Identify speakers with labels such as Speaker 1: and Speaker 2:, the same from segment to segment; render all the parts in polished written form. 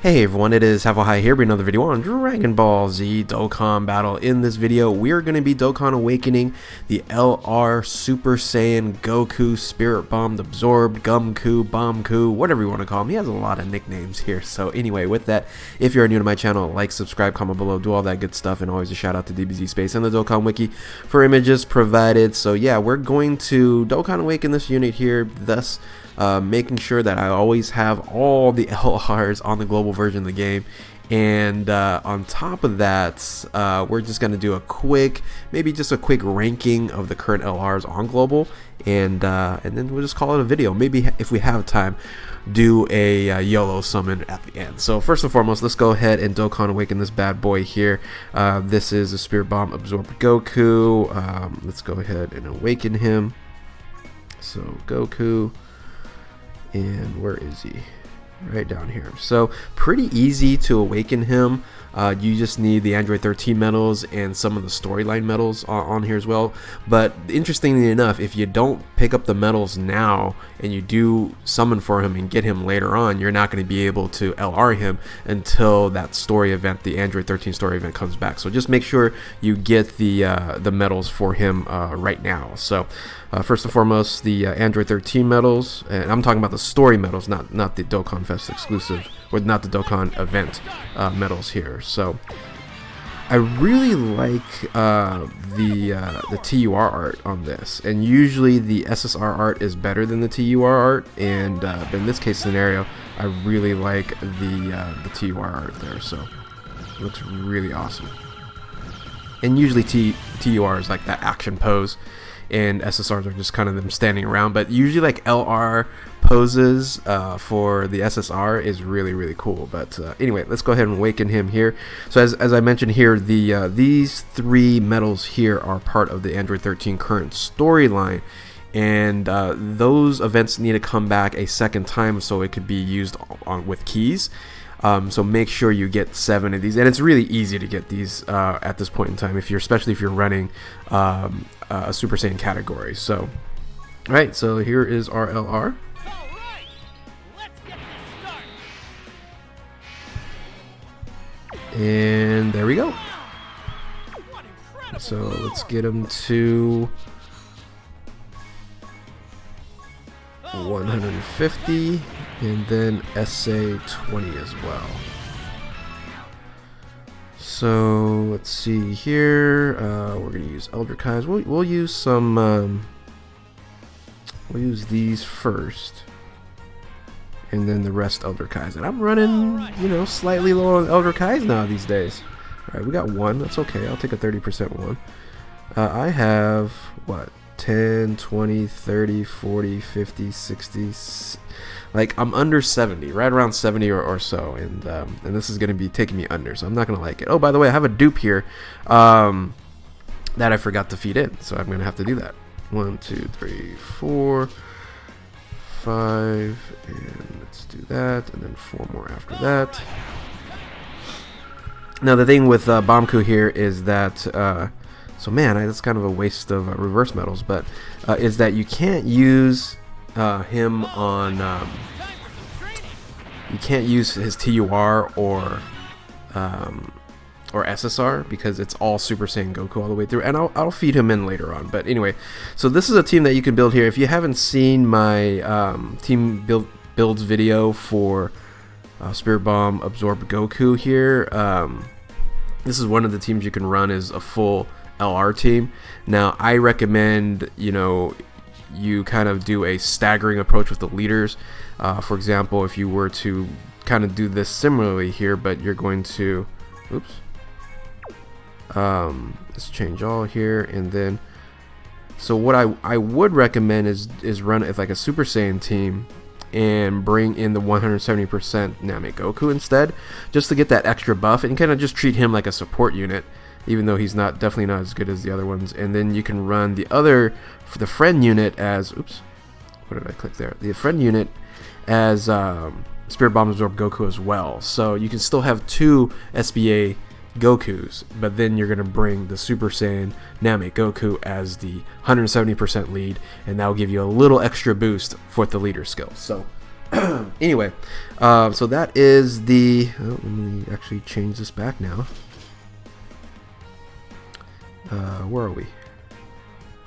Speaker 1: Hey everyone, it is High here, bringing another video on Dragon Ball Z Dokkan Battle. In this video, we are going to be Dokkan Awakening the LR Super Saiyan Goku, Spirit Bombed, Absorbed, Gumku, Bombku, whatever you want to call him. He has a lot of nicknames here. So anyway, with that, if you're new to my channel, like, subscribe, comment below, do all that good stuff, and always a shout out to DBZ Space and the Dokkan Wiki for images provided. So yeah, we're going to Dokkan Awaken this unit here, thus making sure that I always have all the LRs on the global version of the game. And on top of that, we're just going to do a quick, maybe just a quick ranking of the current LRs on global, and then we'll just call it a video. Maybe if we have time, do a YOLO summon at the end. So first and foremost, let's go ahead and Dokkan Awaken this bad boy here. This is a Spirit Bomb Absorbed Goku. Let's go ahead and awaken him. So Goku. And where is he? Right down here. So pretty easy to awaken him. You just need the Android 13 medals and some of the storyline medals on here as well. But interestingly enough, if you don't pick up the medals now and you do summon for him and get him later on, you're not going to be able to LR him until that story event, the Android 13 story event, comes back. So just make sure you get the medals for him right now. So first and foremost, the Android 13 medals, and I'm talking about the story medals, not the Dokkan Fest exclusive, or not the Dokkan event medals here. So I really like the TUR art on this, and usually the SSR art is better than the TUR art, and but in this case scenario, I really like the TUR art there. So it looks really awesome. And usually TUR is like that action pose, and SSRs are just kind of them standing around, but usually like LR poses for the SSR is really cool. But anyway, let's go ahead and awaken him here. So as I mentioned here, these three medals here are part of the Android 13 current storyline, and those events need to come back a second time so it could be used with keys. So make sure you get 7 of these, and it's really easy to get these at this point in time, especially if you're running a Super Saiyan category. So, all right, so here is our LR. And there we go. So let's get him to 150, and then SA 20 as well. So let's see here. We're gonna use Elder Kai's. We'll use some. We'll use these first, and then the rest Elder Kai's. And I'm running, slightly low on Elder Kai's now these days. All right, we got one. That's okay. I'll take a 30% one. I have what? 10, 20, 30, 40, 50, 60, like I'm under 70, right around 70 or so, and this is going to be taking me under, so I'm not going to like it. Oh, by the way, I have a dupe here that I forgot to feed in, so I'm going to have to do that. 1, 2, 3, 4, 5, and let's do that, and then 4 more after that. Now the thing with Bombku here is that so man, that's kind of a waste of reverse medals, but is that you can't use him on, you can't use his TUR or SSR because it's all Super Saiyan Goku all the way through, and I'll feed him in later on. But anyway, so this is a team that you can build here. If you haven't seen my team builds video for Spirit Bomb Absorb Goku here, this is one of the teams you can run as a full LR team. Now I recommend you kind of do a staggering approach with the leaders. For example, if you were to kind of do this similarly here, but you're going to let's change all here, and then so what I would recommend is run it as like a Super Saiyan team and bring in the 170% Namek Goku instead, just to get that extra buff, and kind of just treat him like a support unit, even though he's definitely not as good as the other ones. And then you can run the friend unit as, what did I click there? The friend unit as Spirit Bomb Absorb Goku as well. So you can still have 2 SBA Gokus, but then you're going to bring the Super Saiyan Namek Goku as the 170% lead, and that will give you a little extra boost for the leader skill. So Anyway, so that is the. Oh, let me actually change this back now. Where are we?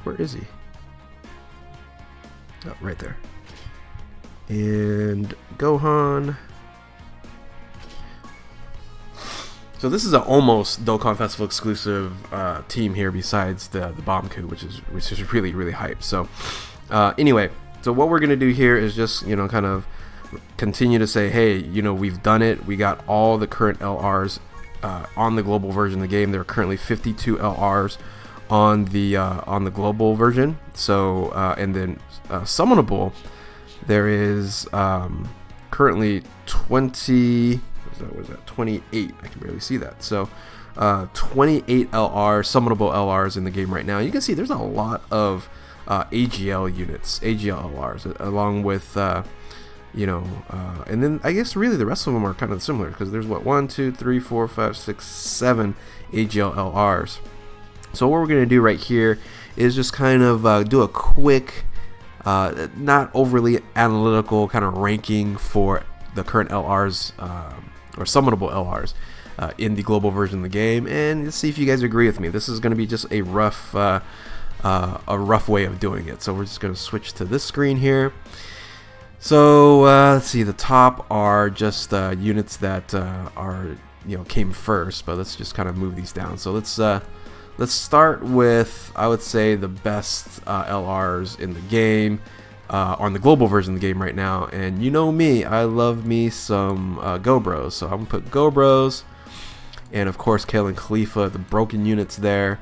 Speaker 1: Where is he? Oh, right there. And Gohan. So this is an almost Dokkan Festival exclusive team here, besides the Banku, which is really hype. So anyway, so what we're gonna do here is just kind of continue to say, hey, we've done it. We got all the current LRs on the global version of the game. There are currently 52 LRs on the global version. So and then summonable, there is currently 20. What was that? 28. I can barely see that. So 28 summonable LRs in the game right now. You can see there's a lot of AGL units, AGL LRs, along with and then I guess really the rest of them are kind of similar, because there's 1, 2, 3, 4, 5, 6, 7 AGL LRs. So what we're gonna do right here is just kind of do a quick, not overly analytical kind of ranking for the current LRs or summonable LRs in the global version of the game, and let's see if you guys agree with me. This is going to be just a rough way of doing it. So we're just going to switch to this screen here. So let's see. The top are just units that came first, but let's just kind of move these down. So let's start with, I would say, the best LRs in the game. On the global version of the game right now, and you know me, I love me some Go Bros, so I'm gonna put Go Bros, and of course Kale and Khalifa, the broken units there,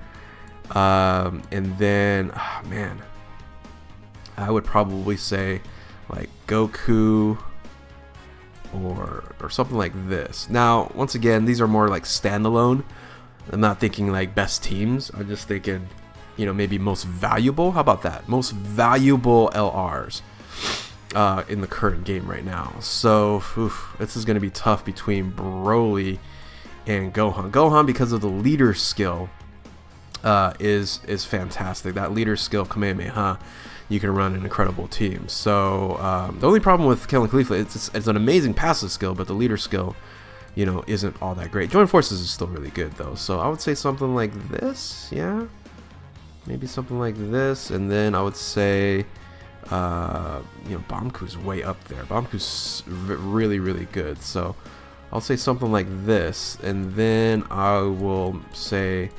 Speaker 1: and then man, I would probably say like Goku or something like this. Now once again, these are more like standalone. I'm not thinking like best teams, I'm just thinking maybe most valuable. How about that? Most valuable LRs in the current game right now. So this is going to be tough between Broly and Gohan. Gohan, because of the leader skill, is fantastic. That leader skill, Kamehameha, you can run an incredible team. So the only problem with Kale and Khalifa, it's an amazing passive skill, but the leader skill, isn't all that great. Joint Forces is still really good though. So I would say something like this, yeah. Maybe something like this, and then I would say, Banku's way up there. Banku's really good. So I'll say something like this, and then I will say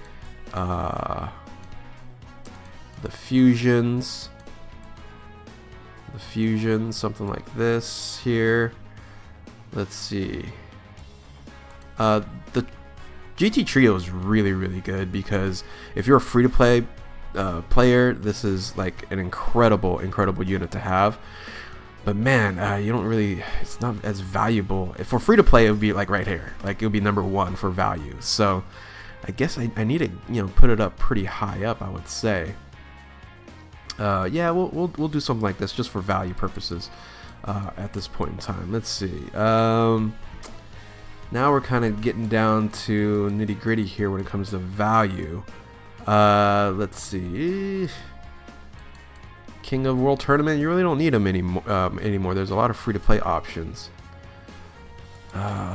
Speaker 1: the fusions, something like this here. Let's see. The GT Trio is really good, because if you're a free-to-play player, this is like an incredible unit to have. But man, you don't really, it's not as valuable. If for free to play, it would be like right here, like it would be #1 for value. So I guess I need to put it up pretty high up, I would say. Yeah, we'll do something like this just for value purposes at this point in time. Let's see. Now we're kind of getting down to nitty gritty here when it comes to value. Let's see. King of World Tournament, you really don't need him anymore. There's a lot of free-to-play options.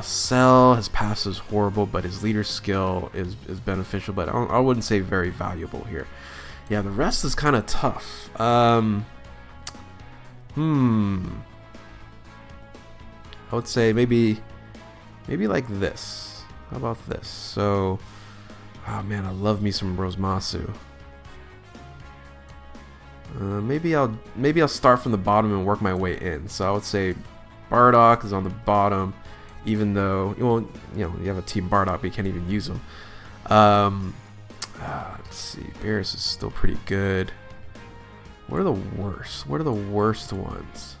Speaker 1: Cell, his passive is horrible, but his leader skill is beneficial, but I wouldn't say very valuable here. Yeah, the rest is kind of tough. I would say maybe like this. How about this? So, oh man, I love me some Rosemasu. Maybe I'll start from the bottom and work my way in. So I would say Bardock is on the bottom, even though you have a team Bardock, but you can't even use them. Let's see, Beerus is still pretty good. What are the worst? What are the worst ones?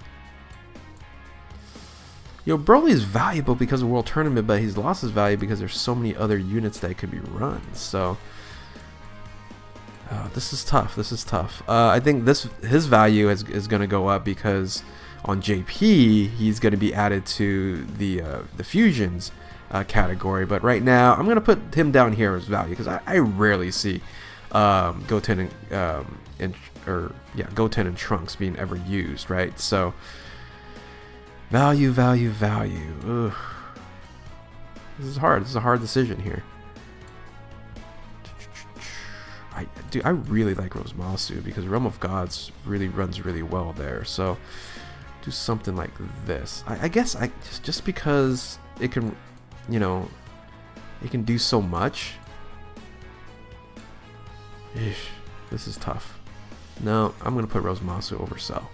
Speaker 1: Broly is valuable because of World Tournament, but he's lost his value because there's so many other units that could be run. So this is tough. This is tough. I think his value is going to go up because on JP he's going to be added to the fusions category. But right now I'm going to put him down here as value because I rarely see Goten and Trunks being ever used, right? So Value, value, value. Ugh. This is hard. This is a hard decision here. I really like Rosemasu because Realm of Gods really runs really well there. So do something like this. I guess just because it can, you know, it can do so much. Eesh, this is tough. No, I'm gonna put Rosemasu over Cell.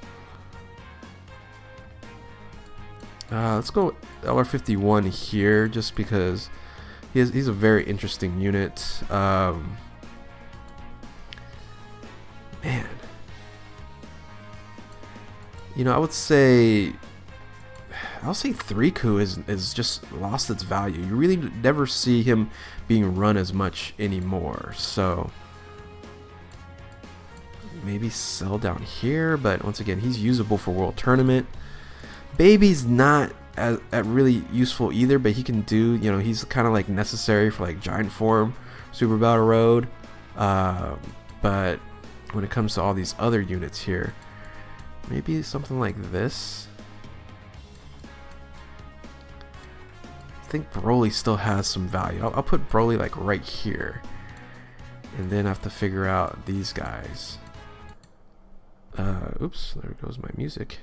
Speaker 1: Let's go LR51 here, just because he's a very interesting unit. Man, you know, I'll say 3Ku is just lost its value. You really never see him being run as much anymore. So maybe Cell down here, but once again, he's usable for World Tournament. Baby's not as really useful either, but he can do, you know, he's kind of like necessary for like Giant Form, Super Battle Road. But when it comes to all these other units here, maybe something like this. I think Broly still has some value. I'll put Broly like right here, and then I have to figure out these guys. Oops, there goes my music.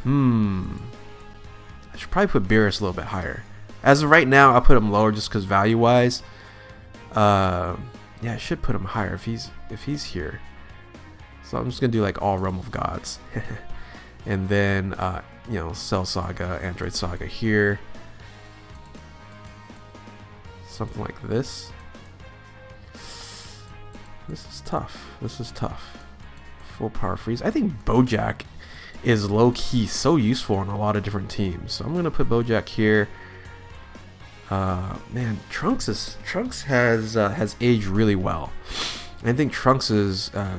Speaker 1: I should probably put Beerus a little bit higher. As of right now, I'll put him lower just because value-wise. Yeah, I should put him higher if he's here. So I'm just gonna do like all Realm of Gods, and then you know, Cell Saga, Android Saga here, something like this. This is tough. This is tough. Full power freeze. I think Bojack is low-key so useful on a lot of different teams. So I'm gonna put Bojack here. Man, Trunks has aged really well. I think Trunks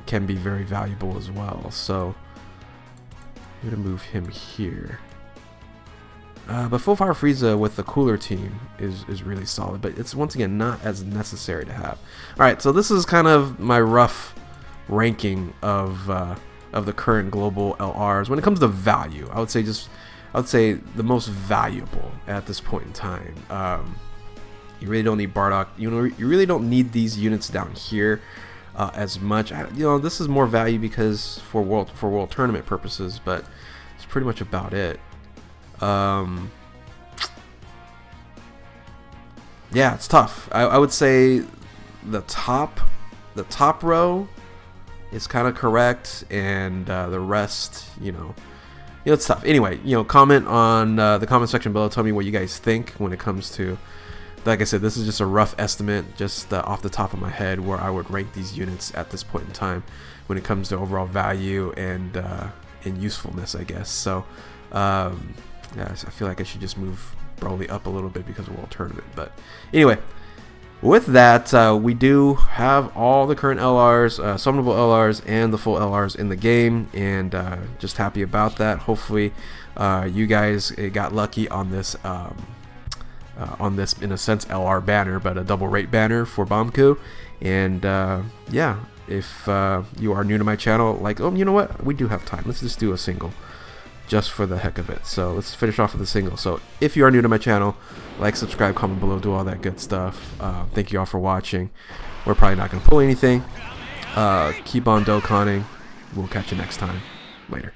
Speaker 1: can be very valuable as well. So I'm gonna move him here. But Full Power Frieza with the cooler team is really solid, but it's once again not as necessary to have. All right, so this is kind of my rough ranking of the current global LRs. When it comes to value, I would say the most valuable at this point in time. You really don't need Bardock. You really don't need these units down here as much. You know, this is more value because for world tournament purposes, but it's pretty much about it. Yeah, it's tough. I would say the top row is kind of correct, and the rest, you know, it's tough. Anyway, you know, comment on the comment section below. Tell me what you guys think when it comes to, like I said, this is just a rough estimate, just off the top of my head, where I would rank these units at this point in time when it comes to overall value and usefulness, I guess. So yeah, I feel like I should just move Broly up a little bit because of World Tournament. But anyway, with that, we do have all the current LRs, summonable LRs, and the full LRs in the game, and just happy about that. Hopefully, you guys got lucky on this, in a sense, LR banner, but a double rate banner for Banku. And yeah, if you are new to my channel, like, oh, you know what? We do have time. Let's just do a single, just for the heck of it. So let's finish off with a single. So if you are new to my channel, like, subscribe, comment below, do all that good stuff. Thank you all for watching. We're probably not going to pull anything. Keep on Dokkaning. We'll catch you next time. Later.